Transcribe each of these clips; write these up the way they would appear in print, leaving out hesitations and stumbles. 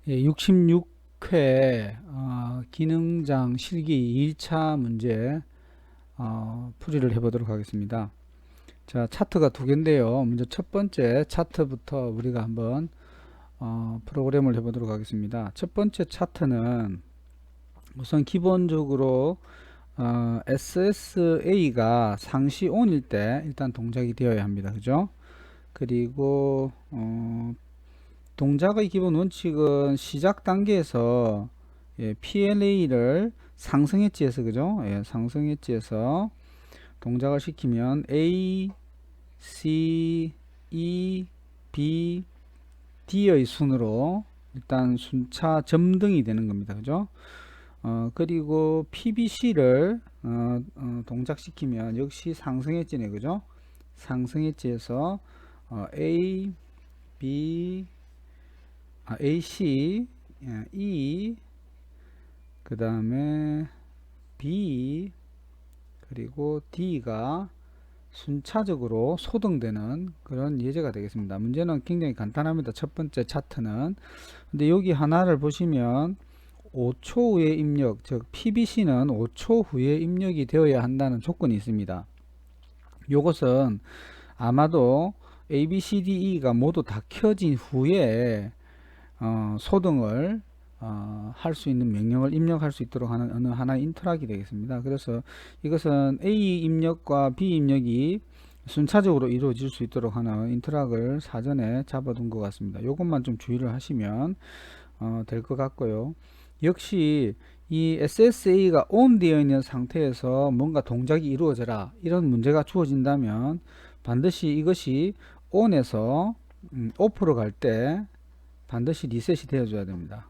66회 기능장 실기 2차 문제 풀이를 해보도록 하겠습니다. 자, 차트가 두 개인데요. 먼저 첫 번째 차트부터 우리가 한번 프로그램을 해보도록 하겠습니다. 첫 번째 차트는 우선 기본적으로 SSA가 상시 ON일 때 일단 동작이 되어야 합니다. 그죠? 그리고 동작의 기본 원칙은 시작 단계에서 PLA를 상승 엣지에서 그죠? 상승 엣지에서 동작을 시키면 A, C, E, B, D의 순으로 일단 순차 점등이 되는 겁니다. 그죠? 그리고 PBC를 동작시키면 역시 상승 엣지네. 그죠? 상승 엣지에서 A, B, AC, E, 그 다음에 B, 그리고 D가 순차적으로 소등되는 그런 예제가 되겠습니다. 문제는 굉장히 간단합니다. 첫 번째 차트는. 근데 여기 하나를 보시면 5초 후에 입력, 즉 PBC는 5초 후에 입력이 되어야 한다는 조건이 있습니다. 이것은 아마도 A, B, C, D, E가 모두 다 켜진 후에 소등을 할 수 있는 명령을 입력할 수 있도록 하는 어느 하나의 인터락이 되겠습니다. 그래서 이것은 A 입력과 B 입력이 순차적으로 이루어질 수 있도록 하는 인터락을 사전에 잡아둔 것 같습니다. 이것만 좀 주의를 하시면 될 것 같고요. 역시 이 SSA가 ON 되어 있는 상태에서 뭔가 동작이 이루어져라 이런 문제가 주어진다면 반드시 이것이 ON에서 OFF로 갈 때 반드시 리셋이 되어줘야 됩니다.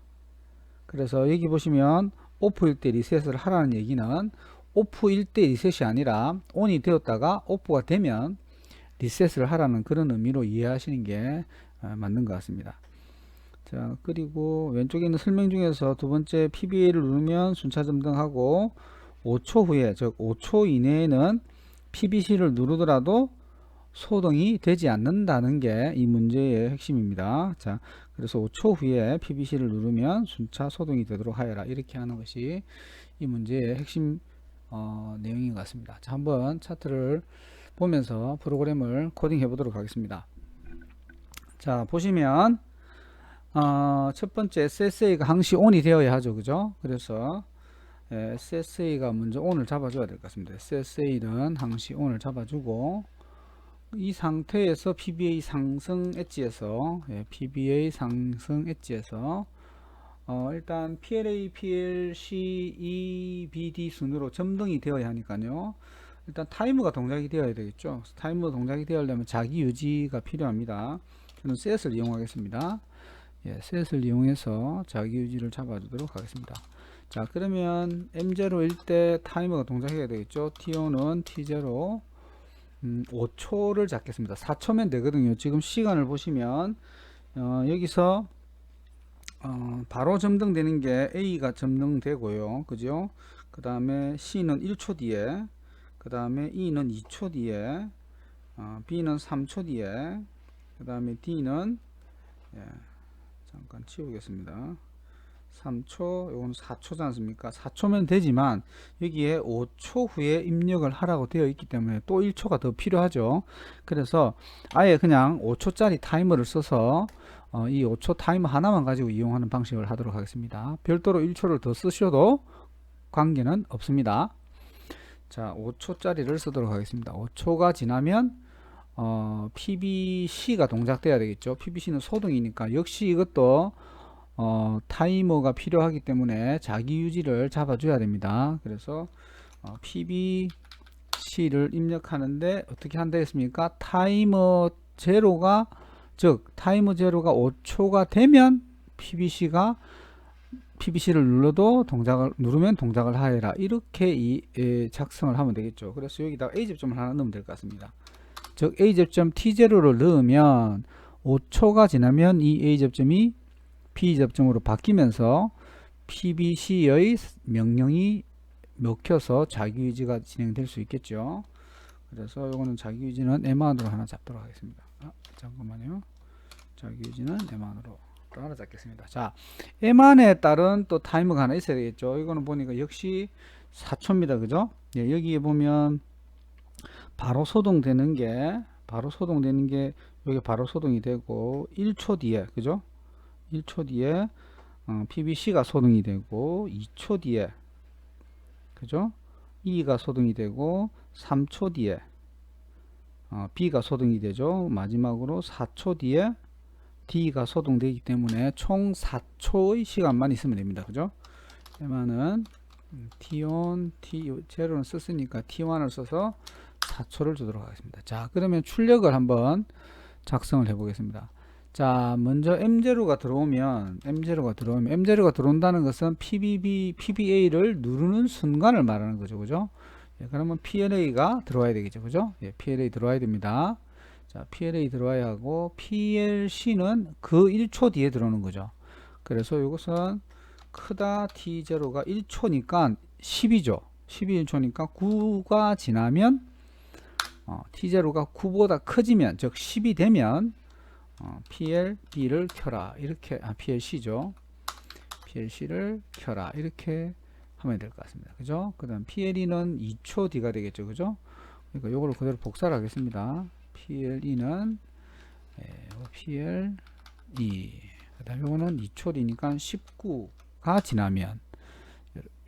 그래서 여기 보시면 오프일 때 리셋을 하라는 얘기는 오프일 때 리셋이 아니라 ON이 되었다가 OFF가 되면 리셋을 하라는 그런 의미로 이해하시는 게 맞는 것 같습니다. 자, 그리고 왼쪽에 있는 설명 중에서 두 번째 PBA를 누르면 순차 점등하고 5초 후에, 즉 5초 이내에는 PBC를 누르더라도 소등이 되지 않는다는 게 이 문제의 핵심입니다. 자, 그래서 5초 후에 PBC를 누르면 순차 소등이 되도록 하여라. 이렇게 하는 것이 이 문제의 핵심 내용인 것 같습니다. 자, 한번 차트를 보면서 프로그램을 코딩해 보도록 하겠습니다. 자, 보시면 첫 번째 SSA가 항시 ON이 되어야 하죠. 그죠? 그래서 SSA가 먼저 ON을 잡아줘야 될 것 같습니다. SSA는 항시 ON을 잡아주고 이 상태에서 PBA 상승 엣지에서 PBA 상승 엣지에서 일단 PLA, PLC, EBD 순으로 점등이 되어야 하니까요. 일단 타이머가 동작이 되어야 되겠죠. 타이머 동작이 되려면 자기 유지가 필요합니다. 저는 셋을 이용하겠습니다. 셋을 이용해서 자기 유지를 잡아주도록 하겠습니다. 자, 그러면 M0일 때 타이머가 동작해야 되겠죠. T0는 T0 5초를 잡겠습니다. 4초면 되거든요. 지금 시간을 보시면 여기서 바로 점등되는 게 A가 점등되고요. 그죠? 그 다음에 C는 1초 뒤에, 그 다음에 E는 2초 뒤에, B는 3초 뒤에, 그 다음에 D는 잠깐 치우겠습니다. 3초, 요건 4초지 않습니까? 4초면 되지만 여기에 5초 후에 입력을 하라고 되어 있기 때문에 또 1초가 더 필요하죠. 그래서 아예 그냥 5초짜리 타이머를 써서 이 5초 타이머 하나만 가지고 이용하는 방식을 하도록 하겠습니다. 별도로 1초를 더 쓰셔도 관계는 없습니다. 자, 5초짜리를 쓰도록 하겠습니다. 5초가 지나면 PBC가 동작돼야 되겠죠. PBC는 소등이니까 역시 이것도 타이머가 필요하기 때문에 자기 유지를 잡아줘야 됩니다. 그래서 PBC를 입력하는데 어떻게 한다 했습니까? 타이머 제로가, 즉 타이머 제로가 5초가 되면 PBC를 누르면 동작을 하여라. 이렇게 작성을 하면 되겠죠. 그래서 여기다가 A접점을 하나 넣으면 될 것 같습니다. 즉 A접점 T0를 넣으면 5초가 지나면 이 A접점이 P접점으로 바뀌면서 PBC의 명령이 먹혀서 자기유지가 진행될 수 있겠죠. 그래서 이거는 자기유지는 M 안으로 하나 잡도록 하겠습니다. 잠깐만요. 자기유지는 M 안으로. 하나 잡겠습니다. 자, M안에 따른 또 타이머가 하나 있어야 되겠죠. 이거는 보니까 역시 4초입니다. 그죠? 예, 여기에 보면 바로 소동되는 게 여기 바로 소동이 되고 1초 뒤에, 그죠? 1초 뒤에 PBC가 소동이 되고 2초 뒤에, 그죠? E가 소동이 되고 3초 뒤에 B가 소동이 되죠. 마지막으로 4초 뒤에 D가 소동되기 때문에 총 4초의 시간만 있으면 됩니다. 그죠? 그러면은 T1, T0는 썼으니까 T1을 써서 4초를 주도록 하겠습니다. 자, 그러면 출력을 한번 작성을 해 보겠습니다. 자, 먼저 M0가 들어오면 M0가 들어온다는 것은 PBA를 누르는 순간을 말하는 거죠. 그죠? 예, 그러면 PLA가 들어와야 되겠죠. 그죠? 예, PLA 들어와야 됩니다. 자, PLA 들어와야 하고 PLC는 그 1초 뒤에 들어오는 거죠. 그래서 이것은 크다 T0가 1초니까 10이죠. 10이 1초니까 9가 지나면 T0가 9보다 커지면, 즉 10이 되면 PLB를 켜라. 이렇게 PLC죠. PLC를 켜라. 이렇게 하면 될 것 같습니다. 그죠? 그 다음 PLE는 2초 뒤가 되겠죠. 그죠? 그러니까 요거를 그대로 복사를 하겠습니다. PLE는 PLE, 그 다음 요거는 2초 뒤니까 19가 지나면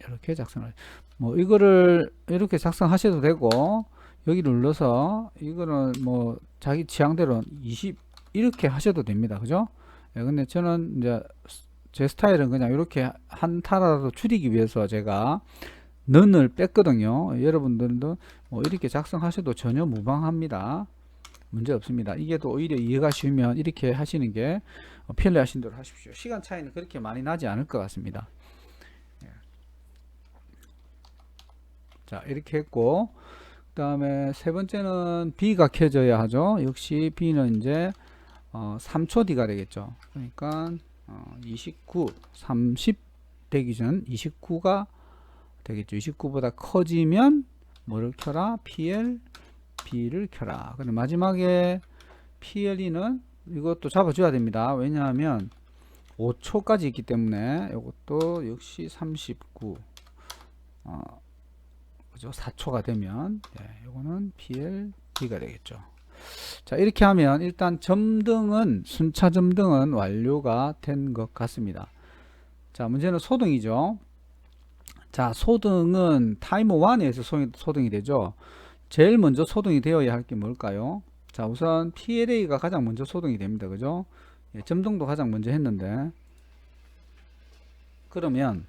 이렇게 작성을, 뭐 이거를 이렇게 작성하셔도 되고, 여기 눌러서 이거는 뭐 자기 취향대로 20 이렇게 하셔도 됩니다. 그죠? 예, 근데 저는 이제 제 스타일은 그냥 이렇게 한 타라도 줄이기 위해서 제가 넌을 뺐거든요. 여러분들도 뭐 이렇게 작성하셔도 전혀 무방합니다. 문제 없습니다. 이게 또 오히려 이해가 쉬우면 이렇게 하시는 게 편리하신 대로 하십시오. 시간 차이는 그렇게 많이 나지 않을 것 같습니다. 예. 자, 이렇게 했고, 그 다음에 세 번째는 B가 켜져야 하죠. 역시 B는 이제 3초 뒤가 되겠죠. 그러니까 29, 30 되기 전 29가 되겠죠. 29보다 커지면 뭐를 켜라? PLB를 켜라. 근데 마지막에 PLE는 이것도 잡아줘야 됩니다. 왜냐하면 5초까지 있기 때문에 이것도 역시 39, 그죠? 4초가 되면 이거는 PLB가 되겠죠. 자, 이렇게 하면 일단 점등은, 순차 점등은 완료가 된 것 같습니다. 자, 문제는 소등이죠. 자, 소등은 타이머 1에서 소등이 되죠. 제일 먼저 소등이 되어야 할 게 뭘까요? 자, 우선 PLA가 가장 먼저 소등이 됩니다. 그죠? 예, 점등도 가장 먼저 했는데, 그러면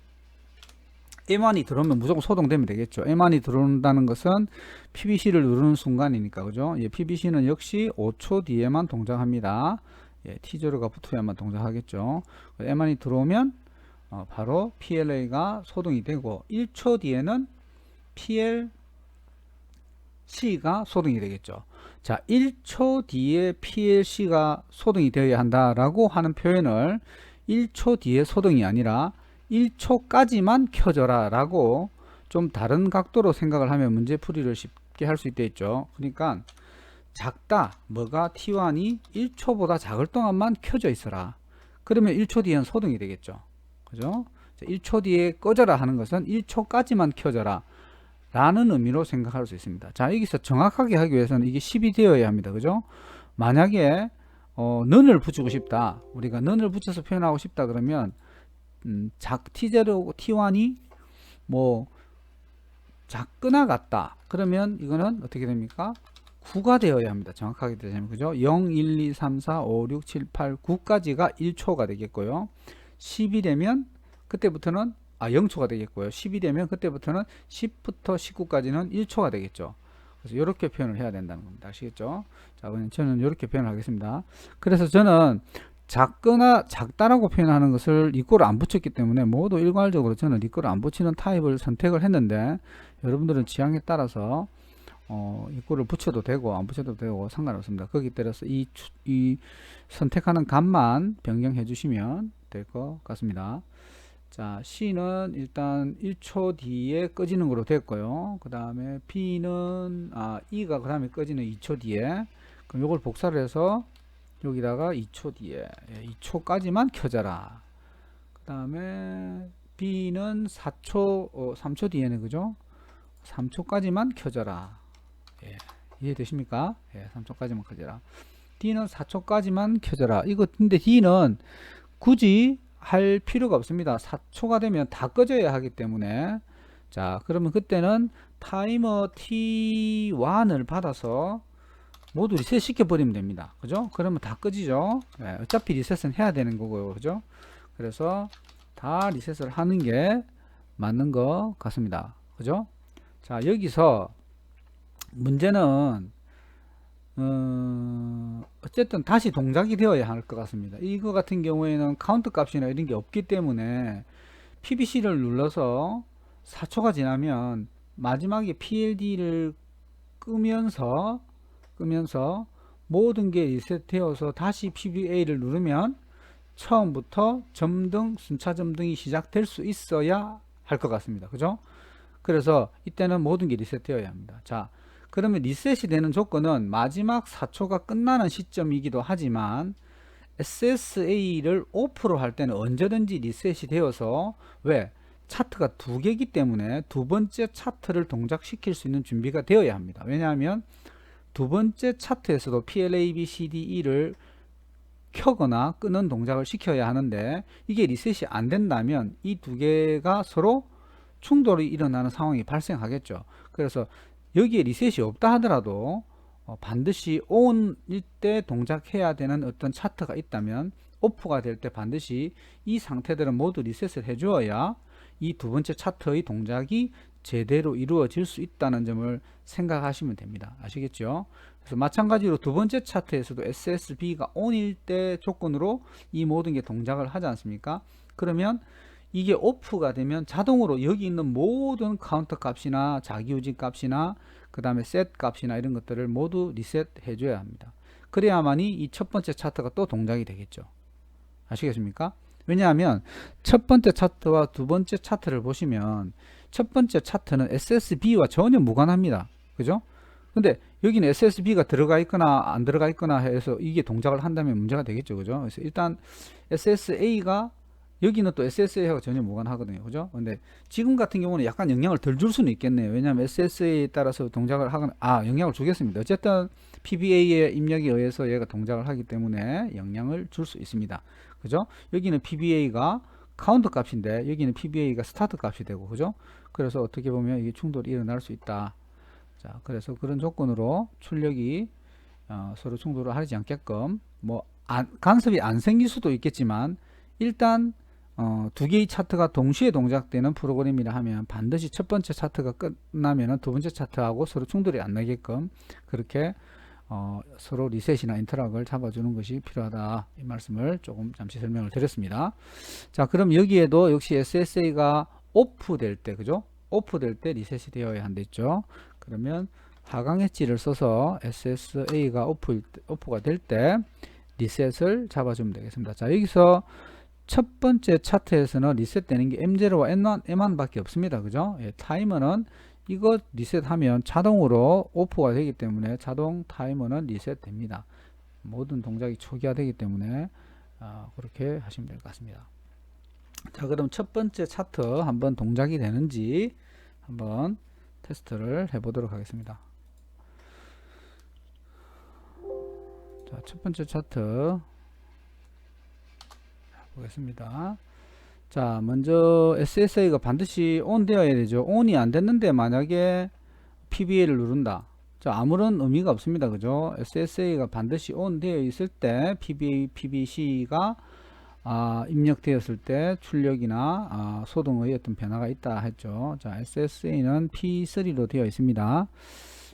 M1이 들어오면 무조건 소동되면 되겠죠. M1이 들어온다는 것은 PBC를 누르는 순간이니까, 그죠? 예, PBC는 역시 5초 뒤에만 동작합니다. 예, T0가 붙어야만 동작하겠죠. M1이 들어오면 바로 PLA가 소동이 되고 1초 뒤에는 PLC가 소동이 되겠죠. 자, 1초 뒤에 PLC가 소동이 되어야 한다라고 하는 표현을 1초 뒤에 소동이 아니라 1초까지만 켜져라 라고 좀 다른 각도로 생각을 하면 문제풀이를 쉽게 할 수 있겠죠. 그러니까 작다, 뭐가 T1이 1초보다 작을 동안만 켜져 있어라. 그러면 1초 뒤엔 소등이 되겠죠. 그죠? 1초 뒤에 꺼져라 하는 것은 1초까지만 켜져라 라는 의미로 생각할 수 있습니다. 자, 여기서 정확하게 하기 위해서는 이게 10이 되어야 합니다. 그죠? 만약에 넌을 붙이고 싶다, 우리가 넌을 붙여서 표현하고 싶다 그러면 T0, T1이 뭐 작거나 같다 그러면 이거는 어떻게 됩니까? 9가 되어야 합니다. 정확하게 되자면, 그죠? 0, 1, 2, 3, 4, 5, 6, 7, 8, 9까지가 1초가 되겠고요. 10이 되면 그때부터는 0초가 되겠고요. 10이 되면 그때부터는 10부터 19까지는 1초가 되겠죠. 그래서 이렇게 표현을 해야 된다는 겁니다. 아시겠죠? 자, 그럼 저는 이렇게 표현을 하겠습니다. 그래서 저는 작거나 작다라고 표현하는 것을 이꼬를 안 붙였기 때문에 모두 일괄적으로 저는 이꼬를 안 붙이는 타입을 선택을 했는데, 여러분들은 취향에 따라서 이꼬를 붙여도 되고 안 붙여도 되고 상관없습니다. 거기에 따라서 이 선택하는 값만 변경해 주시면 될 것 같습니다. 자, C는 일단 1초 뒤에 꺼지는 거로 됐고요. 그 다음에 B는 E가 그 다음에 꺼지는 2초 뒤에, 그럼 이걸 복사를 해서 여기다가 2초 뒤에 2초까지만 켜져라. 그 다음에 B는 4초 3초 뒤에는 그죠? 3초까지만 켜져라. 예, 이해되십니까? 예, 3초까지만 켜져라. D는 4초까지만 켜져라. 이거 근데 D는 굳이 할 필요가 없습니다. 4초가 되면 다 꺼져야 하기 때문에. 자, 그러면 그때는 타이머 T1을 받아서 모두 리셋 시켜버리면 됩니다. 그죠? 그러면 다 꺼지죠. 네, 어차피 리셋은 해야 되는 거고요. 그죠? 그래서 다 리셋을 하는 게 맞는 것 같습니다. 그죠? 자, 여기서 문제는 어쨌든 다시 동작이 되어야 할 것 같습니다. 이거 같은 경우에는 카운트 값이나 이런 게 없기 때문에 PBC를 눌러서 4초가 지나면 마지막에 PLD를 끄면서 모든 게 리셋되어서 다시 PBA를 누르면 처음부터 점등, 순차 점등이 시작될 수 있어야 할 것 같습니다. 그죠? 그래서 이때는 모든 게 리셋되어야 합니다. 자, 그러면 리셋이 되는 조건은 마지막 4초가 끝나는 시점이기도 하지만 SSA를 오프로 할 때는 언제든지 리셋이 되어서 왜? 차트가 두 개이기 때문에 두 번째 차트를 동작시킬 수 있는 준비가 되어야 합니다. 왜냐하면 두 번째 차트에서도 PLABCDE를 켜거나 끄는 동작을 시켜야 하는데 이게 리셋이 안 된다면 이 두 개가 서로 충돌이 일어나는 상황이 발생하겠죠. 그래서 여기에 리셋이 없다 하더라도 반드시 ON일 때 동작해야 되는 어떤 차트가 있다면 오프가 될 때 반드시 이 상태들은 모두 리셋을 해주어야 이 두 번째 차트의 동작이 제대로 이루어질 수 있다는 점을 생각하시면 됩니다. 아시겠죠? 그래서 마찬가지로 두 번째 차트에서도 SSB가 ON일 때 조건으로 이 모든 게 동작을 하지 않습니까? 그러면 이게 오프가 되면 자동으로 여기 있는 모든 카운터 값이나 자기유지 값이나 그 다음에 셋 값이나 이런 것들을 모두 리셋 해줘야 합니다. 그래야만이 이 첫 번째 차트가 또 동작이 되겠죠. 아시겠습니까? 왜냐하면 첫 번째 차트와 두 번째 차트를 보시면 첫 번째 차트는 SSB와 전혀 무관합니다. 그죠? 근데 여기는 SSB가 들어가 있거나 안 들어가 있거나 해서 이게 동작을 한다면 문제가 되겠죠. 그죠? 그래서 일단 SSA가 여기는 또 SSA하고 전혀 무관하거든요. 그죠? 근데 지금 같은 경우는 약간 영향을 덜 줄 수는 있겠네요. 왜냐하면 SSA에 따라서 동작을 하거나, 영향을 주겠습니다. 어쨌든 PBA의 입력에 의해서 얘가 동작을 하기 때문에 영향을 줄 수 있습니다. 그죠? 여기는 PBA가 카운트 값인데 여기는 PBA가 스타트 값이 되고, 그죠? 그래서 어떻게 보면 이게 충돌이 일어날 수 있다. 자, 그래서 그런 조건으로 출력이 서로 충돌을 하지 않게끔 간섭이 안 생길 수도 있겠지만 일단 두 개의 차트가 동시에 동작되는 프로그램이라 하면 반드시 첫 번째 차트가 끝나면 두 번째 차트하고 서로 충돌이 안 나게끔 그렇게 서로 리셋이나 인터락을 잡아주는 것이 필요하다. 이 말씀을 조금 잠시 설명을 드렸습니다. 자, 그럼 여기에도 역시 SSA가 오프 될 때, 그죠? 오프 될 때 리셋이 되어야 한댔죠. 그러면 하강 엣지를 써서 SSA가 오프가 될 때 리셋을 잡아주면 되겠습니다. 자, 여기서 첫 번째 차트에서는 리셋되는 게 M0와 M1 밖에 없습니다. 그죠? 예, 타이머는 이거 리셋하면 자동으로 오프가 되기 때문에 자동 타이머는 리셋됩니다. 모든 동작이 초기화되기 때문에 그렇게 하시면 될 것 같습니다. 자, 그럼 첫 번째 차트 한번 동작이 되는지 한번 테스트를 해보도록 하겠습니다. 자, 첫 번째 차트 보겠습니다. 자, 먼저 SSA가 반드시 ON 되어야 되죠. ON이 안 됐는데 만약에 PBA를 누른다. 자, 아무런 의미가 없습니다. 그죠? SSA가 반드시 ON 되어 있을 때 PBA, PBC가 입력되었을 때 출력이나 소동의 어떤 변화가 있다 했죠. 자, SSA는 P3로 되어 있습니다.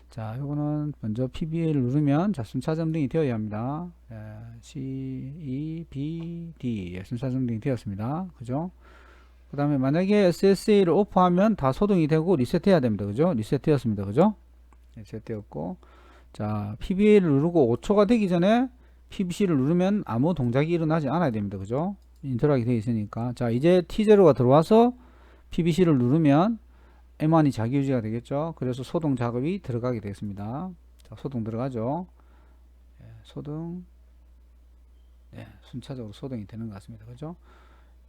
자, 요거는 먼저 PBA를 누르면 자, 순차 점등이 되어야 합니다. C, E, B, D 순차 점등이 되었습니다. 그죠? 그 다음에 만약에 SSA를 오프하면 다 소동이 되고 리셋해야 됩니다. 그죠? 리셋되었습니다. 그죠? 리셋되었고, 자, PBA를 누르고 5초가 되기 전에 PBC를 누르면 아무 동작이 일어나지 않아야 됩니다. 그죠? 인터락이 되어 있으니까. 자, 이제 T0가 들어와서 PBC를 누르면 M1이 자기 유지가 되겠죠. 그래서 소동 작업이 들어가게 되겠습니다. 자, 소동 들어가죠. 소동 순차적으로 소등이 되는 것 같습니다. 그죠?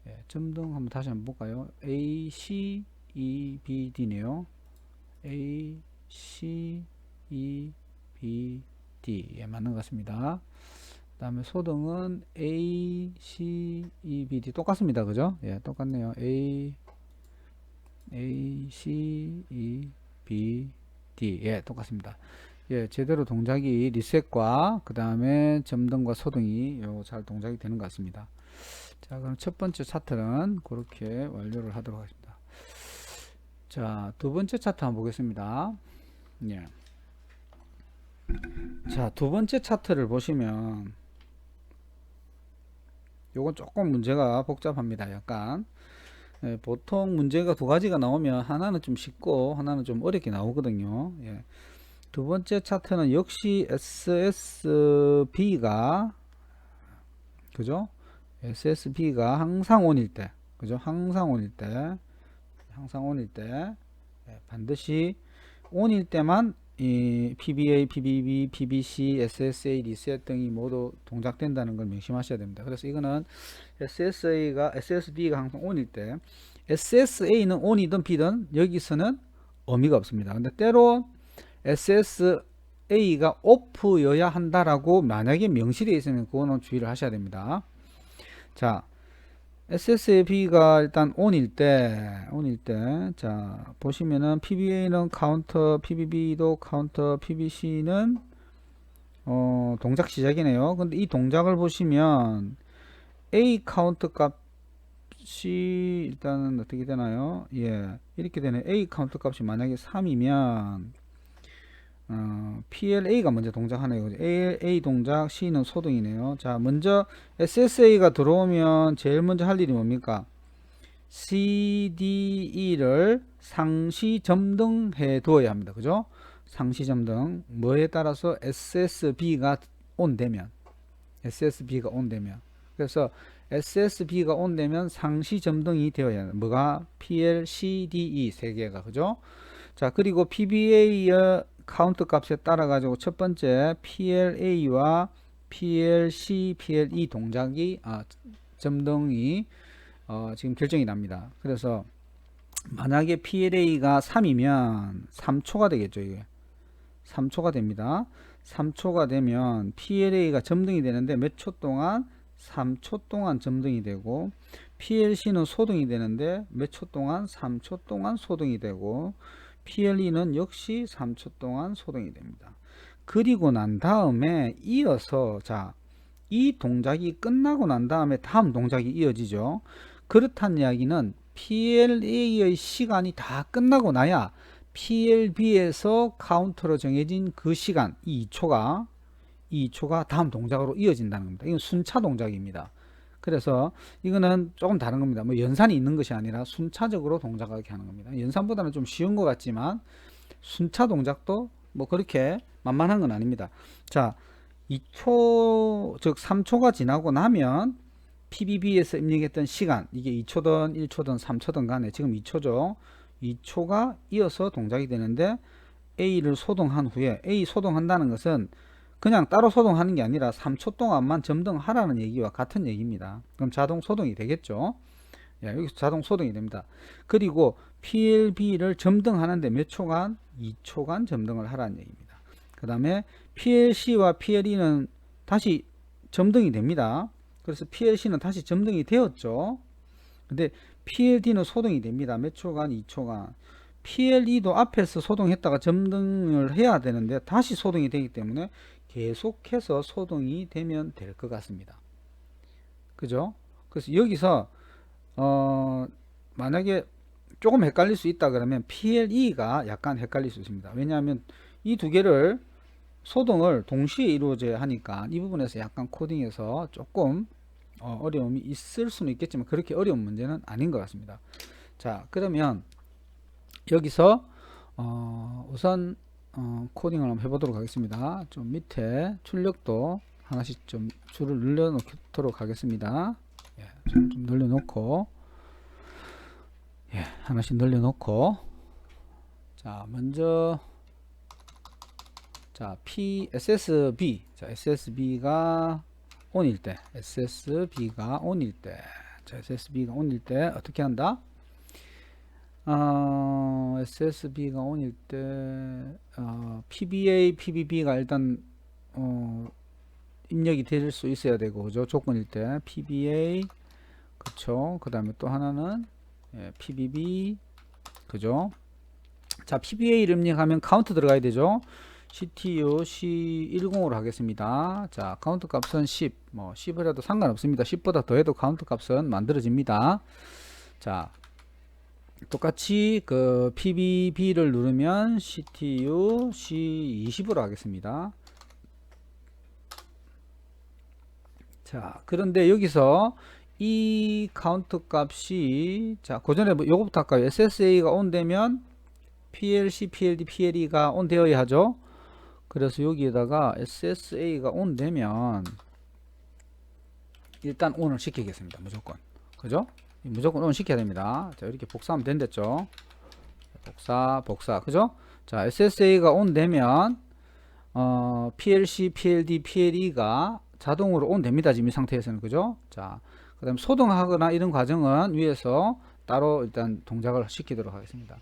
예, 점등 한번 다시 한번 볼까요? A, C, E, B, D네요. A, C, E, B, D. 예, 맞는 것 같습니다. 그 다음에 소등은 A, C, E, B, D 똑같습니다. 그죠? 예, 똑같네요. A, C, E, B, D. 예, 똑같습니다. 예, 제대로 동작이 리셋과 그 다음에 점등과 소등이 잘 동작이 되는 것 같습니다. 자, 그럼 첫 번째 차트는 그렇게 완료를 하도록 하겠습니다. 자, 두 번째 차트 한번 보겠습니다. 예. 자, 두 번째 차트를 보시면 요건 조금 문제가 복잡합니다. 약간. 예, 보통 문제가 두 가지가 나오면 하나는 좀 쉽고 하나는 좀 어렵게 나오거든요. 예. 두 번째 차트는 역시 SSB가 그죠? SSB가 항상 온일 때 그죠? 항상 온일 때 예, 반드시 온일 때만 이 PBA, PBB, PBC, SSA, 리셋 등이 모두 동작된다는 걸 명심하셔야 됩니다. 그래서 이거는 SSB가 항상 온일 때 SSA는 온이든 B든 여기서는 의미가 없습니다. 근데 때로 SSA가 오프여야 한다라고 만약에 명시되어 있으면 그거는 주의를 하셔야 됩니다. 자, SSB가 일단 온일 때, 자, 보시면은 PBA는 카운터, PBB도 카운터, PBC는 동작 시작이네요. 근데 이 동작을 보시면 A 카운터 값이 일단은 어떻게 되나요? 예, 이렇게 되네. A 카운터 값이 만약에 3이면 PLA가 먼저 동작하네요. A 동작, C는 소등이네요. 자, 먼저 SSA가 들어오면 제일 먼저 할 일이 뭡니까? CDE를 상시 점등해 두어야 합니다. 그죠? 상시 점등. 뭐에 따라서 SSB가 온되면. 그래서 SSB가 온되면 상시 점등이 되어야 합니다. 뭐가? PL, CDE 세 개가. 그죠? 자, 그리고 PBA의 카운트 값에 따라 가지고 첫 번째 PLA와 PLC, PLE 동작이 점등이 지금 결정이 납니다. 그래서 만약에 PLA가 3이면 3초가 되겠죠. 이게 3초가 됩니다. 3초가 되면 PLA가 점등이 되는데 몇 초 동안? 3초 동안 점등이 되고 PLC는 소등이 되는데 몇 초 동안? 3초 동안 소등이 되고 PLE는 역시 3초 동안 소등이 됩니다. 그리고 난 다음에 이어서 자, 이 동작이 끝나고 난 다음에 다음 동작이 이어지죠. 그렇다는 이야기는 PLA의 시간이 다 끝나고 나야 PLB에서 카운터로 정해진 그 시간, 이 2초가 다음 동작으로 이어진다는 겁니다. 이건 순차 동작입니다. 그래서 이거는 조금 다른 겁니다. 뭐 연산이 있는 것이 아니라 순차적으로 동작하게 하는 겁니다. 연산보다는 좀 쉬운 것 같지만 순차 동작도 뭐 그렇게 만만한 건 아닙니다. 자, 2초 즉 3초가 지나고 나면 PBB에서 입력했던 시간, 이게 2초든 1초든 3초든 간에 지금 2초죠. 2초가 이어서 동작이 되는데 A를 소동한 후에, A 소동한다는 것은 그냥 따로 소동하는 게 아니라 3초 동안만 점등하라는 얘기와 같은 얘기입니다. 그럼 자동 소동이 되겠죠. 예, 여기서 자동 소동이 됩니다. 그리고 PLB를 점등하는데 몇 초간? 2초간 점등을 하라는 얘기입니다. 그 다음에 PLC와 PLE는 다시 점등이 됩니다. 그래서 PLC는 다시 점등이 되었죠. 근데 PLD는 소동이 됩니다. 몇 초간? 2초간. PLE도 앞에서 소동했다가 점등을 해야 되는데 다시 소동이 되기 때문에 계속해서 소동이 되면 될 것 같습니다. 그죠? 그래서 여기서 만약에 조금 헷갈릴 수 있다 그러면 PLE가 약간 헷갈릴 수 있습니다. 왜냐하면 이 두 개를 소동을 동시에 이루어져야 하니까 이 부분에서 약간 코딩에서 조금 어려움이 있을 수는 있겠지만 그렇게 어려운 문제는 아닌 것 같습니다. 자, 그러면 여기서 우선 코딩을 한번 해보도록 하겠습니다. 좀 밑에 출력도 하나씩 좀 줄을 늘려 놓도록 하겠습니다. 예, 좀 늘려 놓고 예, 하나씩 늘려 놓고 자, 먼저 자, SSB 자, SSB가 on일 때, SSB가 on일 때, 자, SSB가 on일 때 어떻게 한다? SSB가 on일 때, PBA, PBB가 일단 입력이 될 수 있어야 되고, 그죠? 조건일 때 PBA, 그쵸? 그 다음에 또 하나는 PBB, 그죠? 자, PBA를 입력하면 카운트 들어가야 되죠? CTU C10으로 하겠습니다. 자, 카운트 값은 10, 뭐 10을 해도 상관없습니다. 10보다 더해도 카운트 값은 만들어집니다. 자, 똑같이 그 PBB를 누르면 CTU C20으로 하겠습니다. 자, 그런데 여기서 이 카운트 값이, 자, 그 전에 뭐 요거부터 할까요? SSA가 on 되면 PLC, PLD, PLE가 on 되어야 하죠. 그래서 여기에다가 SSA가 on 되면 일단 on을 시키겠습니다. 무조건. 그죠? 무조건 on 시켜야 됩니다. 자, 이렇게 복사하면 된댔죠. 복사. 그죠? 자, SSA가 on 되면 PLC, PLD, PLE가 자동으로 on 됩니다. 지금 이 상태에서는. 그죠? 자, 그 다음 소등하거나 이런 과정은 위에서 따로 일단 동작을 시키도록 하겠습니다.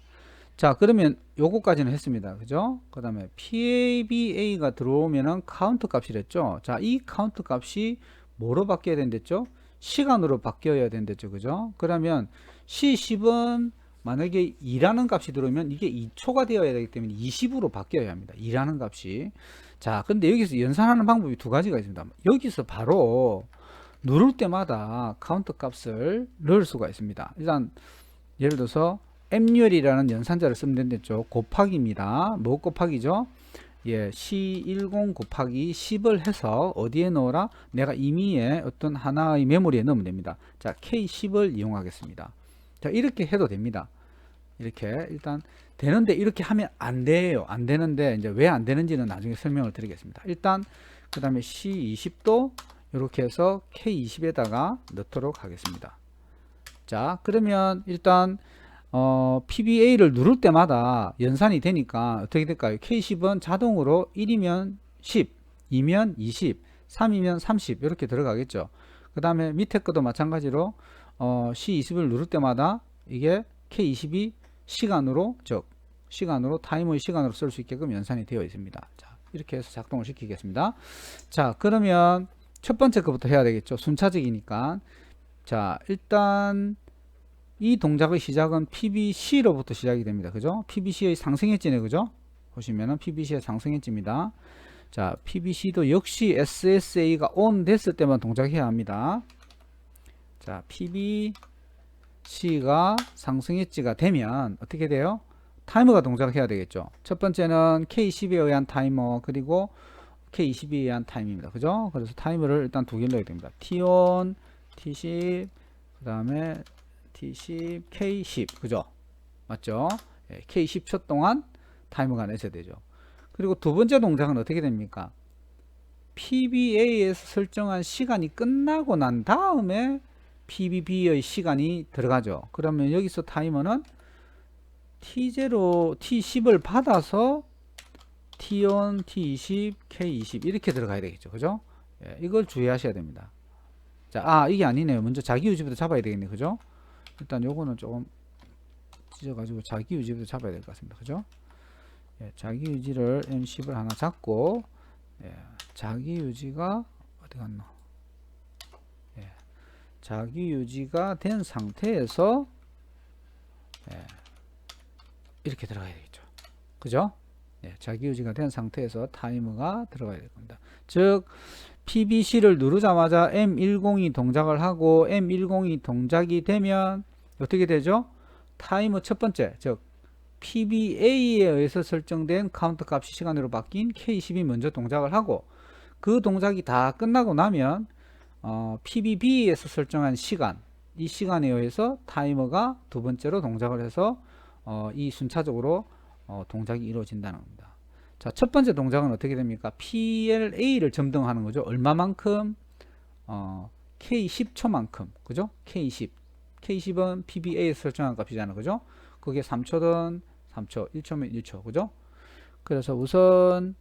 자, 그러면 요거까지는 했습니다. 그죠? 그 다음에 PABA가 들어오면은 카운트 값이랬죠. 자, 이 카운트 값이 뭐로 바뀌어야 된댔죠? 시간으로 바뀌어야 된댔죠. 그죠? 그러면 C10은 만약에 2라는 값이 들어오면 이게 2초가 되어야 되기 때문에 20으로 바뀌어야 합니다. 2라는 값이. 자, 근데 여기서 연산하는 방법이 두 가지가 있습니다. 여기서 바로 누를 때마다 카운트 값을 넣을 수가 있습니다. 일단 예를 들어서 M열이라는 연산자를 쓰면 된댔죠. 곱하기입니다. 뭐 곱하기죠? 예, C10 곱하기 10을 해서 어디에 넣어라? 내가 임의의 어떤 하나의 메모리에 넣으면 됩니다. 자, K10을 이용하겠습니다. 자, 이렇게 해도 됩니다. 이렇게 일단 되는데 이렇게 하면 안 돼요. 안 되는데 이제 왜 안 되는지는 나중에 설명을 드리겠습니다. 일단 그 다음에 C20도 이렇게 해서 K20에다가 넣도록 하겠습니다. 자, 그러면 일단 PBA를 누를 때마다 연산이 되니까 어떻게 될까요? K10은 자동으로 1이면 10, 2면 20, 3이면 30 이렇게 들어가겠죠. 그 다음에 밑에 것도 마찬가지로 C20을 누를 때마다 이게 K20이 시간으로 타이머의 시간으로 쓸 수 있게끔 연산이 되어 있습니다. 자, 이렇게 해서 작동을 시키겠습니다. 자, 그러면 첫 번째 것부터 해야 되겠죠. 순차적이니까. 자, 일단 이 동작의 시작은 PBC로부터 시작이 됩니다. 그죠? PBC의 상승엣지네. 그죠? 보시면은 PBC의 상승엣지입니다. 자, PBC도 역시 SSA가 ON 됐을 때만 동작해야 합니다. 자, PBC가 상승엣지가 되면 어떻게 돼요? 타이머가 동작해야 되겠죠. 첫 번째는 K10에 의한 타이머, 그리고 K20에 의한 타임입니다. 그죠? 그래서 타이머를 일단 두 개를 넣어야 됩니다. T1, T10, 그 다음에 T10, K10, 그죠? 맞죠? 예, K10초 동안 타이머가 내셔야 되죠. 그리고 두 번째 동작은 어떻게 됩니까? PBA에서 설정한 시간이 끝나고 난 다음에 PBB의 시간이 들어가죠. 그러면 여기서 타이머는 T0, T10을 받아서 T1, T20, K20 이렇게 들어가야 되겠죠. 그죠? 예, 이걸 주의하셔야 됩니다. 자, 이게 아니네요. 먼저 자기 유지부터 잡아야 되겠네. 그죠? 일단 요거는 조금 찢어가지고 자기 유지부터 잡아야 될 것 같습니다. 그죠? 예, 자기 유지를 M10을 하나 잡고, 예, 자기 유지가 어디 갔나? 예, 자기 유지가 된 상태에서 예, 이렇게 들어가야 되겠죠. 그죠? 예, 자기 유지가 된 상태에서 타이머가 들어가야 될 겁니다. 즉 PBC를 누르자마자 M10이 동작을 하고 M10이 동작이 되면 어떻게 되죠? 타이머 첫 번째, 즉 PBA에 의해서 설정된 카운트 값이 시간으로 바뀐 K10이 먼저 동작을 하고, 그 동작이 다 끝나고 나면 PBB에서 설정한 시간, 이 시간에 의해서 타이머가 두 번째로 동작을 해서 이 순차적으로 동작이 이루어진다는 겁니다. 자, 첫 번째 동작은 어떻게 됩니까? PLA를 점등하는 거죠. 얼마만큼? K10초만큼. 그죠? K10은 PBA에서 설정한 값이잖아요. 그죠? 그게 3초든 3초, 1초면 1초. 그죠? 그래서 우선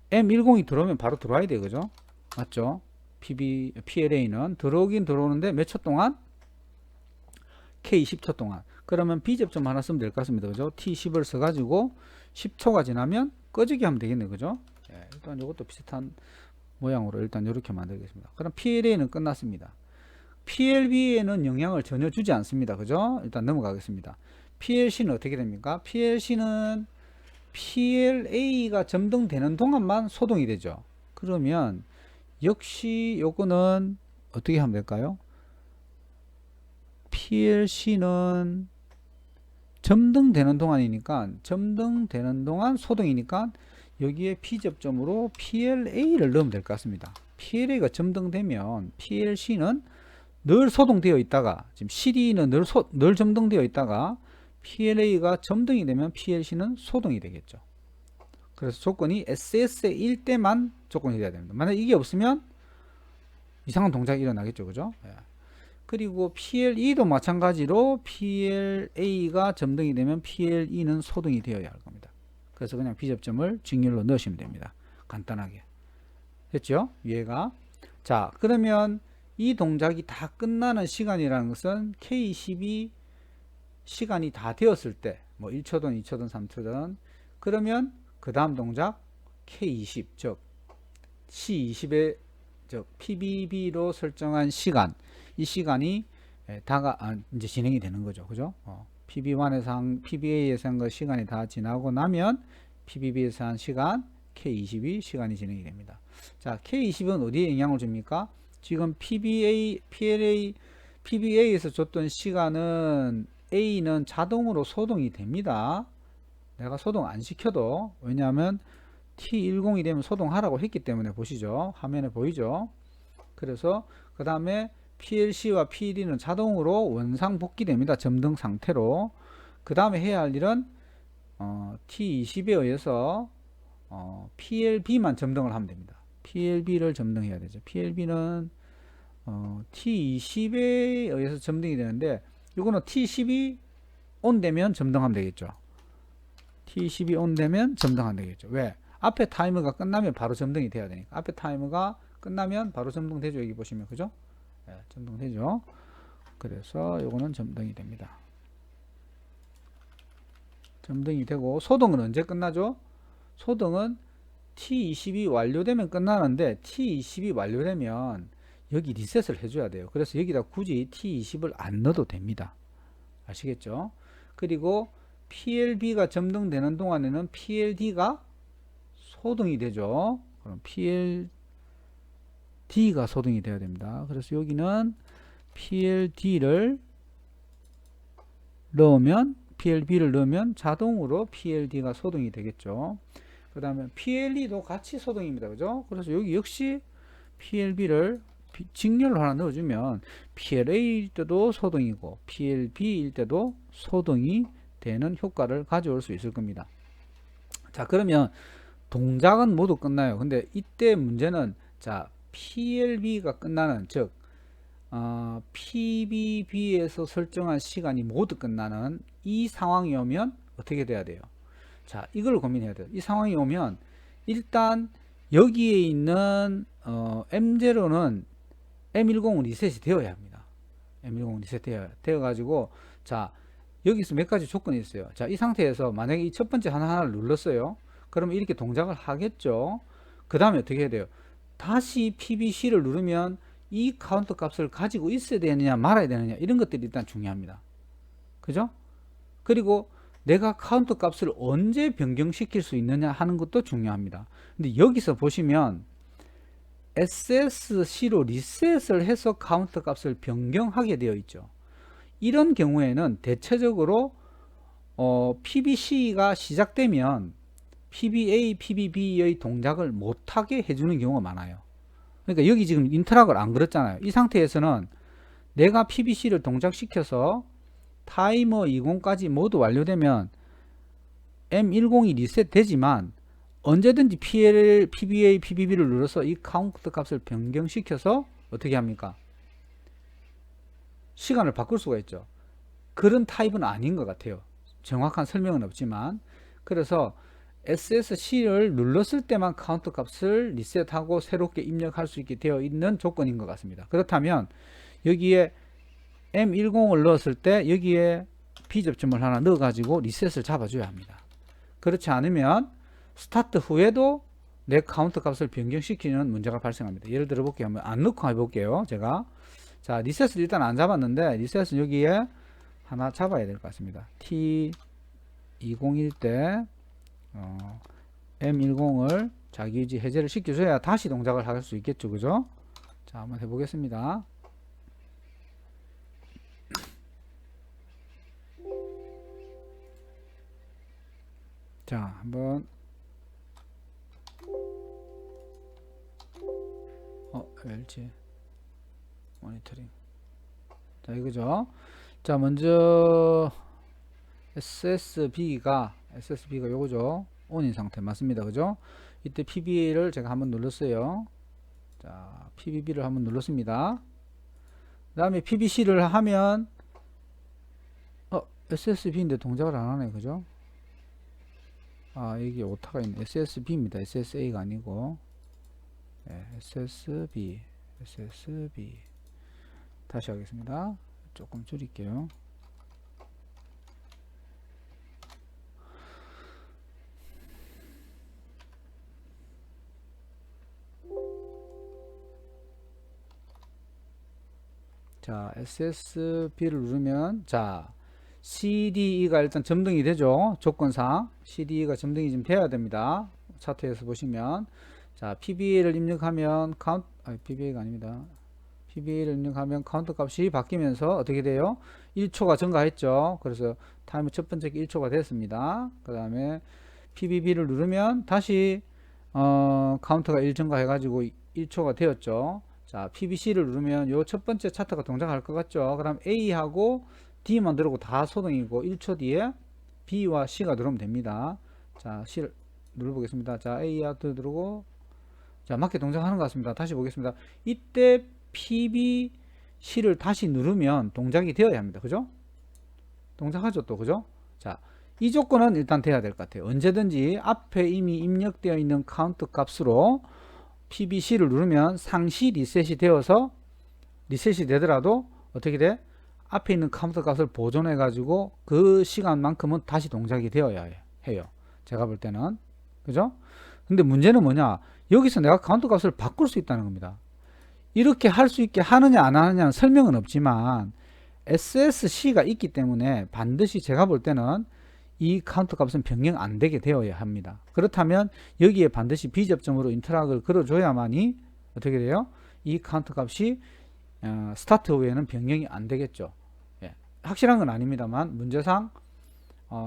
M10이 들어오면 바로 들어와야 돼요. 그죠? 맞죠? PLA는 들어오긴 들어오는데 몇 초 동안? K 10초 동안. 그러면 B접점 하나 쓰면 될 것 같습니다. 그죠? T10을 써가지고 10초가 지나면 꺼지게 하면 되겠네. 그죠? 예, 일단 이것도 비슷한 모양으로 일단 이렇게 만들겠습니다. 그럼 PLA는 끝났습니다. PLB에는 영향을 전혀 주지 않습니다. 그죠? 일단 넘어가겠습니다. PLC는 어떻게 됩니까? PLC는 PLA가 점등되는 동안만 소동이 되죠. 그러면 역시 요거는 어떻게 하면 될까요? PLC는 점등되는 동안이니까, 점등되는 동안 소동이니까 여기에 P접점으로 PLA를 넣으면 될 것 같습니다. PLA가 점등되면 PLC는 늘 소동되어 있다가, 지금 CD는 늘 점등되어 있다가 PLA가 점등이 되면 PLC는 소동이 되겠죠. 그래서 조건이 SS의 1대만 조건이 돼야 됩니다. 만약 이게 없으면 이상한 동작이 일어나겠죠. 그죠? 예. 그리고 PLE도 마찬가지로 PLA가 점등이 되면 PLE는 소등이 되어야 할 겁니다. 그래서 그냥 B접점을 직렬로 넣으시면 됩니다. 간단하게. 됐죠? 이해가? 자, 그러면 이 동작이 다 끝나는 시간이라는 것은 K12 시간이 다 되었을 때, 뭐 1초든 2초든 3초든, 그러면 그 다음 동작 K20, 즉 C20의 즉 PBB로 설정한 시간, 이 시간이 이제 진행이 되는 거죠. 그죠? PB1에서 PBA에서 한 거 시간이 다 지나고 나면 PBB에서 한 시간 K20이 시간이 진행이 됩니다. 자, K20은 어디에 영향을 줍니까? 지금 PBA에서 줬던 시간은 A는 자동으로 소동이 됩니다. 내가 소동 안 시켜도, 왜냐하면 T10이 되면 소동하라고 했기 때문에, 보시죠. 화면에 보이죠? 그래서 그 다음에 PLC와 PLD는 자동으로 원상 복귀됩니다. 점등 상태로. 그 다음에 해야 할 일은 T20에 의해서 PLB만 점등을 하면 됩니다. PLB를 점등해야 되죠. PLB는 T20에 의해서 점등이 되는데, 이거는 T10이 온 되면 점등하면 되겠죠. T10이 온 되면 점등하면 되겠죠. 왜? 앞에 타이머가 끝나면 바로 점등이 돼야 되니까. 앞에 타이머가 끝나면 바로 점등되죠. 여기 보시면. 그죠? 네, 점등되죠. 그래서 요거는 점등이 됩니다. 점등이 되고, 소등은 언제 끝나죠? 소등은 T20이 완료되면 끝나는데, T20이 완료되면 여기 리셋을 해줘야 돼요. 그래서 여기다 굳이 T20을 안 넣어도 됩니다. 아시겠죠? 그리고 PLB가 점등되는 동안에는 PLD가 소등이 되죠. 그럼 PLD가 소등이 되어야 됩니다. 그래서 여기는 PLD를 넣으면, PLB를 넣으면 자동으로 PLD가 소등이 되겠죠. 그 다음에 PLE도 같이 소등입니다. 그죠? 그래서 여기 역시 PLB를 직렬로 하나 넣어주면 PLA일 때도 소등이고 PLB일 때도 소등이 되는 효과를 가져올 수 있을 겁니다. 자, 그러면 동작은 모두 끝나요. 근데 이때 문제는, 자, PLB가 끝나는, 즉 PBB에서 설정한 시간이 모두 끝나는 이 상황이 오면 어떻게 돼야 돼요? 자, 이걸 고민해야 돼요. 이 상황이 오면 일단 여기에 있는 M0는 M10 리셋이 되어야 합니다. M10 리셋 되어 가지고, 자, 여기서 몇 가지 조건이 있어요. 자, 이 상태에서 만약에 이 첫 번째 하나하나를 눌렀어요. 그러면 이렇게 동작을 하겠죠. 그 다음에 어떻게 해야 돼요? 다시 PBC를 누르면 이 카운터 값을 가지고 있어야 되느냐 말아야 되느냐, 이런 것들이 일단 중요합니다. 그죠? 그리고 내가 카운터 값을 언제 변경시킬 수 있느냐 하는 것도 중요합니다. 근데 여기서 보시면 SSC로 리셋을 해서 카운터 값을 변경하게 되어 있죠. 이런 경우에는 대체적으로 PBC가 시작되면 PBA, PBB의 동작을 못하게 해주는 경우가 많아요. 그러니까 여기 지금 인터락을 안 걸었잖아요. 이 상태에서는 내가 PBC를 동작시켜서 타이머 20까지 모두 완료되면 M10이 리셋 되지만 언제든지 PBA, PBB를 눌러서 이 카운트 값을 변경시켜서 어떻게 합니까? 시간을 바꿀 수가 있죠. 그런 타입은 아닌 것 같아요. 정확한 설명은 없지만. 그래서 SSC를 눌렀을 때만 카운트 값을 리셋하고 새롭게 입력할 수 있게 되어 있는 조건인 것 같습니다. 그렇다면 여기에 M10을 넣었을 때 여기에 B접점을 하나 넣어 가지고 리셋을 잡아줘야 합니다. 그렇지 않으면 스타트 후에도 내 카운트 값을 변경시키는 문제가 발생합니다. 예를 들어 볼게요. 한번 안 넣고 해볼게요. 제가 자 리셋을 일단 안 잡았는데 리셋은 여기에 하나 잡아야 될 것 같습니다. T201 때 M10을 자기유지 해제를 시켜줘야 다시 동작을 할 수 있겠죠. 그죠? 자 한번 해보겠습니다. 자 한번 LG 모니터링 자 이거죠. 자 먼저 SSB가 요거죠. 온인 상태 맞습니다. 그죠? 이때 PB를 제가 한번 눌렀어요. 자 PBB를 한번 눌렀습니다. 그 다음에 PBC를 하면 SSB인데 동작을 안 하네. 그죠? 아 여기 오타가 있네. SSB입니다. SSA가 아니고 네, SSB 다시 하겠습니다. 조금 줄일게요. 자 SSB를 누르면 자 CDE가 일단 점등이 되죠. 조건상 CDE가 점등이 좀 돼야 됩니다. 차트에서 보시면 자 PBA를 입력하면 PBA가 아닙니다. PBA를 입력하면 카운트 값이 바뀌면서 어떻게 돼요? 1초가 증가했죠. 그래서 타이머 첫 번째 1초가 됐습니다. 그 다음에 PBB를 누르면 다시 카운트가 1 증가해 가지고 1초가 되었죠. 자 PBC를 누르면 요 첫 번째 차트가 동작할 것 같죠. 그럼 A하고 D만 들어오고 다 소등이고 1초 뒤에 B와 C가 들어오면 됩니다. 자 C를 눌러보겠습니다. 자 A가 들어오고 자 맞게 동작하는 것 같습니다. 다시 보겠습니다. 이때 PBC를 다시 누르면 동작이 되어야 합니다. 그죠? 동작하죠 또. 그죠? 자 이 조건은 일단 돼야 될 것 같아요. 언제든지 앞에 이미 입력되어 있는 카운트 값으로 PBC를 누르면 상시 리셋이 되어서 리셋이 되더라도 어떻게 돼? 앞에 있는 카운트 값을 보존해 가지고 그 시간만큼은 다시 동작이 되어야 해요. 제가 볼 때는. 그죠? 근데 문제는 뭐냐? 여기서 내가 카운트 값을 바꿀 수 있다는 겁니다. 이렇게 할 수 있게 하느냐 안 하느냐는 설명은 없지만 SSC가 있기 때문에 반드시 제가 볼 때는 이 카운트 값은 변경 안 되게 되어야 합니다. 그렇다면 여기에 반드시 B접점으로 인터락을 걸어줘야만이 어떻게 돼요? 이 카운트 값이 스타트 후에는 변경이 안 되겠죠. 예, 확실한 건 아닙니다만 문제상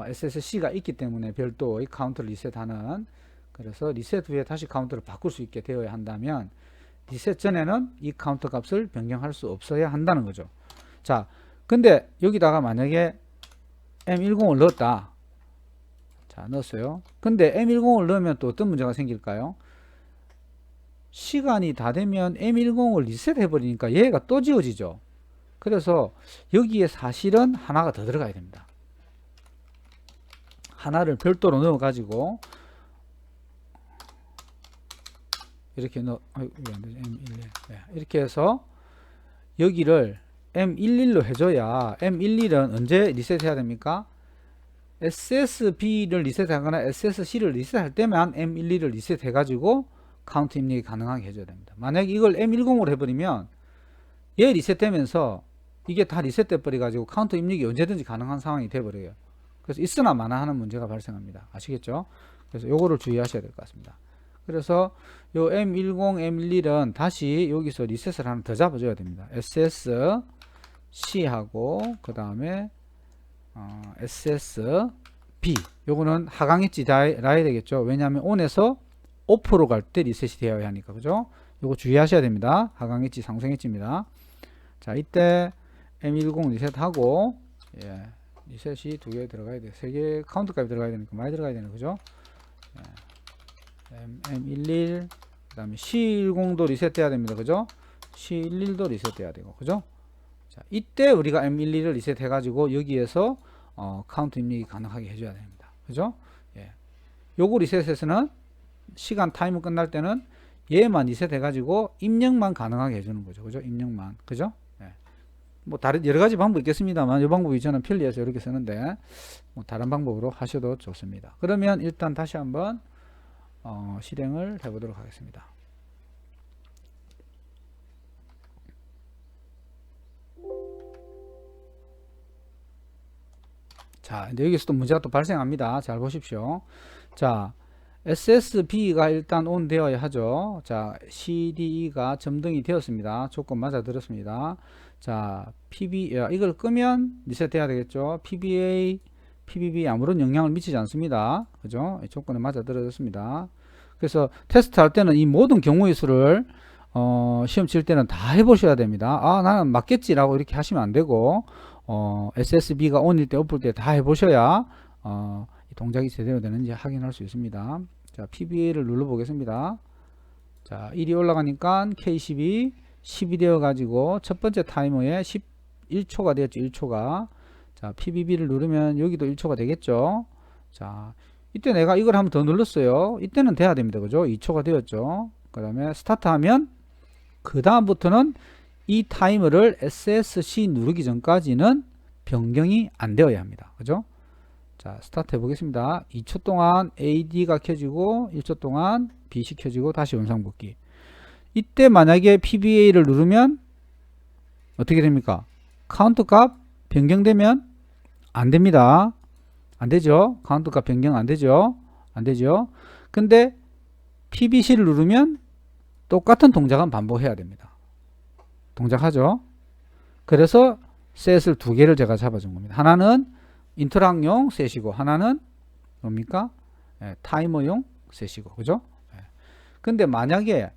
SSC가 있기 때문에 별도의 카운트를 리셋하는 그래서 리셋 후에 다시 카운트를 바꿀 수 있게 되어야 한다면 리셋 전에는 이 카운트 값을 변경할 수 없어야 한다는 거죠. 자, 근데 여기다가 만약에 M10을 넣었다. 자, 넣었어요. 근데 M10을 넣으면 또 어떤 문제가 생길까요? 시간이 다 되면 M10을 리셋해 버리니까 얘가 또 지워지죠. 그래서 여기에 사실은 하나가 더 들어가야 됩니다. 하나를 별도로 넣어 가지고 이렇게 M11 이렇게 해서 여기를 M11로 해줘야 M11은 언제 리셋해야 됩니까? SSB를 리셋하거나 SSC를 리셋할 때만 M11을 리셋해 가지고 카운트 입력이 가능하게 해줘야 됩니다. 만약에 이걸 M10으로 해버리면 얘 리셋되면서 이게 다 리셋돼 버려 가지고 카운트 입력이 언제든지 가능한 상황이 돼 버려요. 그래서 있으나 마나 하는 문제가 발생합니다. 아시겠죠? 그래서 요거를 주의하셔야 될 것 같습니다. 그래서 요 M10, M11은 다시 여기서 리셋을 하나 더 잡아줘야 됩니다. SSC하고 그 다음에 SSB 요거는 하강 엣지 놔야 되겠죠. 왜냐하면 ON에서 오프로 갈 때 리셋이 되어야 하니까. 그죠? 요거 주의하셔야 됩니다. 하강 엣지, 상승 엣지입니다. 자, 이때 M10 리셋하고 예, 리셋이 두 개 들어가야 돼. 세 개 카운트 값이 들어가야 되니까 많이 들어가야 되는 거죠. 예. M11 그 다음에 C10도 리셋돼야 됩니다. 그죠? C11도 리셋돼야 되고 그죠? 자, 이때 우리가 M11을 리셋해 가지고 여기에서 카운트 입력이 가능하게 해줘야 됩니다. 그죠? 예. 요거 리셋에서는 시간 타이머 끝날 때는 얘만 리셋 해가지고 입력만 가능하게 해주는 거죠. 그죠? 입력만. 그죠? 예. 뭐 다른 여러 가지 방법이 있겠습니다만 이 방법이 저는 편리해서 이렇게 쓰는데 뭐 다른 방법으로 하셔도 좋습니다. 그러면 일단 다시 한번 실행을 해보도록 하겠습니다. 자, 이제 여기서 또 문제가 또 발생합니다. 잘 보십시오. 자, SSB가 일단 온 되어야 하죠. 자, CDE가 점등이 되었습니다. 조건 맞아 들었습니다. 자, 이걸 끄면 리셋해야 되겠죠. PBB 아무런 영향을 미치지 않습니다. 그죠? 조건에 맞아 들어졌습니다. 그래서 테스트 할 때는 이 모든 경우의 수를 시험 칠 때는 다 해보셔야 됩니다. 아, 나는 맞겠지라고 이렇게 하시면 안 되고 SSB가 온일 때 엎을 때 다 해보셔야 이 동작이 제대로 되는지 확인할 수 있습니다. 자, PBA를 눌러 보겠습니다. 자, 1이 올라가니까 K12 10이 되어 가지고 첫 번째 타이머에 11초가 되었죠. 1초가. 자, PBB를 누르면 여기도 1초가 되겠죠. 자, 이때 내가 이걸 한번 더 눌렀어요. 이때는 돼야 됩니다. 그죠? 2초가 되었죠. 그 다음에 스타트 하면 그 다음부터는 이 타이머를 SSC 누르기 전까지는 변경이 안 되어야 합니다. 그죠? 자, 스타트 해보겠습니다. 2초 동안 AD가 켜지고 1초 동안 BC 켜지고 다시 원상복귀. 이때 만약에 PBA를 누르면 어떻게 됩니까? 카운트 값 변경되면 안 됩니다. 안 되죠? 카운트 값 변경 안 되죠? 안 되죠? 근데 PBC를 누르면 똑같은 동작은 반복해야 됩니다. 동작하죠? 그래서 셋을 두 개를 제가 잡아준 겁니다. 하나는 인터락용 셋이고 하나는 뭡니까? 타이머용 셋이고 그죠? 근데 만약에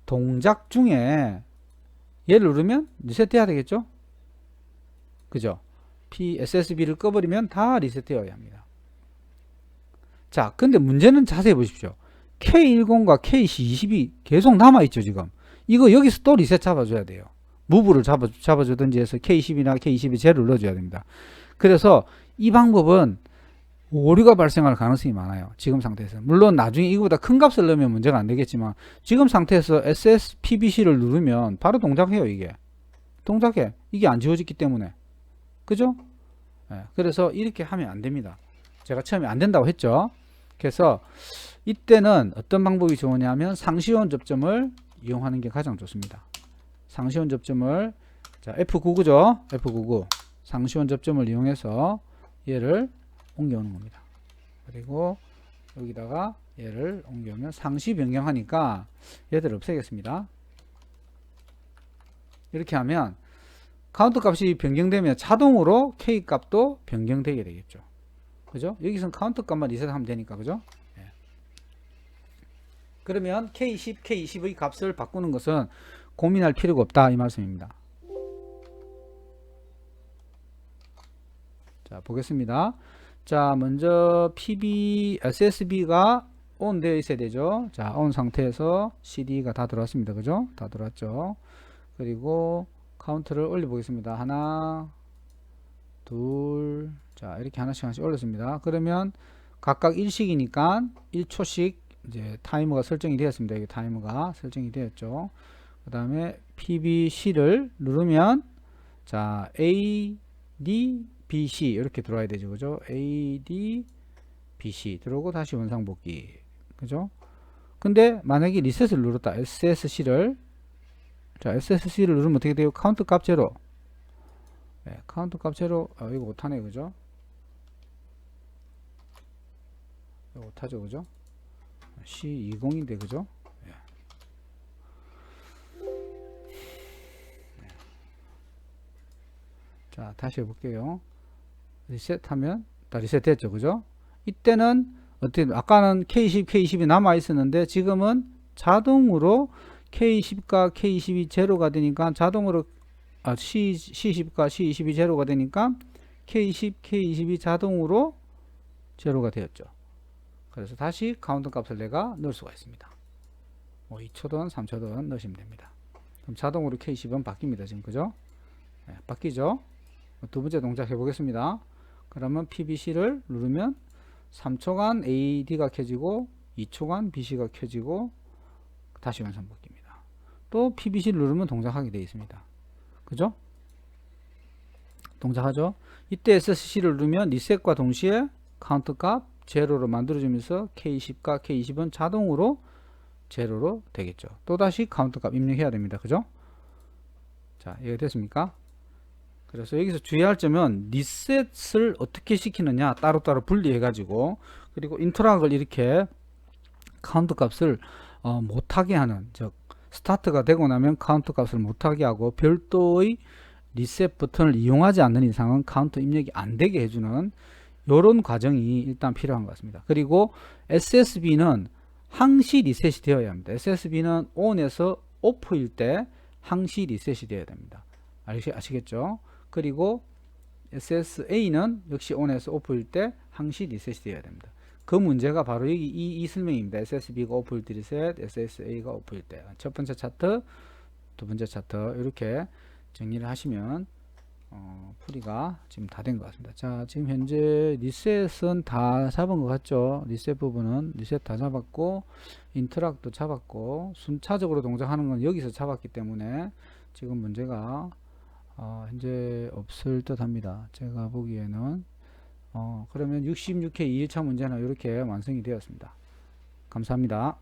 동작 중에 얘를 누르면 리셋해야 되겠죠? 그죠? SSB를 꺼버리면 다 리셋되어야 합니다. 자, 근데 문제는 자세히 보십시오. K10과 K20이 계속 남아있죠, 지금. 이거 여기서 또 리셋 잡아줘야 돼요. 무브를 잡아주든지 해서 K10이나 K20에 제를 넣어줘야 됩니다. 그래서 이 방법은 오류가 발생할 가능성이 많아요. 지금 상태에서. 물론 나중에 이거보다 큰 값을 넣으면 문제가 안 되겠지만 지금 상태에서 SSPBC를 누르면 바로 동작해요, 이게. 동작해. 이게 안 지워졌기 때문에. 그죠? 그래서 이렇게 하면 안 됩니다. 제가 처음에 안 된다고 했죠. 그래서 이때는 어떤 방법이 좋으냐면 상시온 접점을 이용하는 게 가장 좋습니다. 상시온 접점을 자 F99죠. F99 상시온 접점을 이용해서 얘를 옮겨오는 겁니다. 그리고 여기다가 얘를 옮겨오면 상시 변경하니까 얘들 없애겠습니다. 이렇게 하면 카운트 값이 변경되면 자동으로 K 값도 변경되게 되겠죠. 그죠? 여기서는 카운트 값만 리셋하면 되니까 그죠? 그러면 K10, K20의 값을 바꾸는 것은 고민할 필요가 없다 이 말씀입니다. 자, 보겠습니다. 자, 먼저 SSB가 ON 되어 있어야 되죠. 자, ON 상태에서 CD가 다 들어왔습니다. 그죠? 다 들어왔죠. 그리고 카운트를 올려 보겠습니다. 하나, 둘, 자, 이렇게 하나씩 올렸습니다. 그러면 각각 1식이니까 1초씩 이제 타이머가 설정이 되었습니다. 여기 타이머가 설정이 되었죠. 그 다음에 PBC를 누르면 자, A, D, BC 이렇게 들어와야 되죠. 그죠? A, D, BC 들어오고 다시 원상복귀. 그죠? 근데 만약에 리셋을 눌렀다. SSC를 자, SSC를 누르면 어떻게 돼요? 카운트 값 제로. 카운트 값 제로. 이거 못하네. 그죠? 이거 못하죠. 그죠? C20인데 그죠? 자, 다시 해볼게요. 리셋하면 다 리셋됐죠. 그죠? 이때는 어떻게 아까는 K10, K20이 남아 있었는데 지금은 자동으로 K10과 K20이 제로가 되니까 자동으로 C10과 C20이 제로가 되니까 K10, K20이 자동으로 제로가 되었죠. 그래서 다시 카운트 값을 내가 넣을 수가 있습니다. 뭐 2초든 3초든 넣으시면 됩니다. 그럼 자동으로 K10은 바뀝니다. 지금 그죠? 바뀌죠? 두 번째 동작 해보겠습니다. 그러면 PBC를 누르면 3초간 AD가 켜지고 2초간 BC가 켜지고 다시 원상복귀입니다. 또 PBC를 누르면 동작하게 되어 있습니다. 그죠? 동작하죠? 이때 SSC를 누르면 리셋과 동시에 카운트 값 제로로 만들어주면서 K10과 K20은 자동으로 제로로 되겠죠. 또다시 카운트 값 입력해야 됩니다. 그죠? 자, 이해 됐습니까? 그래서 여기서 주의할 점은 리셋을 어떻게 시키느냐 따로따로 분리해 가지고, 그리고 인터락을 이렇게 카운트 값을 못하게 하는, 즉 스타트가 되고 나면 카운트 값을 못하게 하고 별도의 리셋 버튼을 이용하지 않는 이상은 카운트 입력이 안 되게 해주는 이런 과정이 일단 필요한 것 같습니다. 그리고 SSB는 항시 리셋이 되어야 합니다. SSB는 ON에서 OFF일 때 항시 리셋이 되어야 됩니다. 아시겠죠? 그리고 SSA는 역시 ON에서 OFF일 때 항시 리셋이 되어야 됩니다. 그 문제가 바로 여기 이 설명입니다. SSB가 OFF일 때 리셋, SSA가 OFF일 때. 첫 번째 차트, 두 번째 차트 이렇게 정리를 하시면 풀이가 지금 다 된 것 같습니다. 자, 지금 현재 리셋은 다 잡은 것 같죠? 리셋 부분은 리셋 다 잡았고 인터락도 잡았고 순차적으로 동작하는 건 여기서 잡았기 때문에 지금 문제가 현재 없을 듯 합니다. 제가 보기에는 그러면 66회 2일차 문제는 이렇게 완성이 되었습니다. 감사합니다.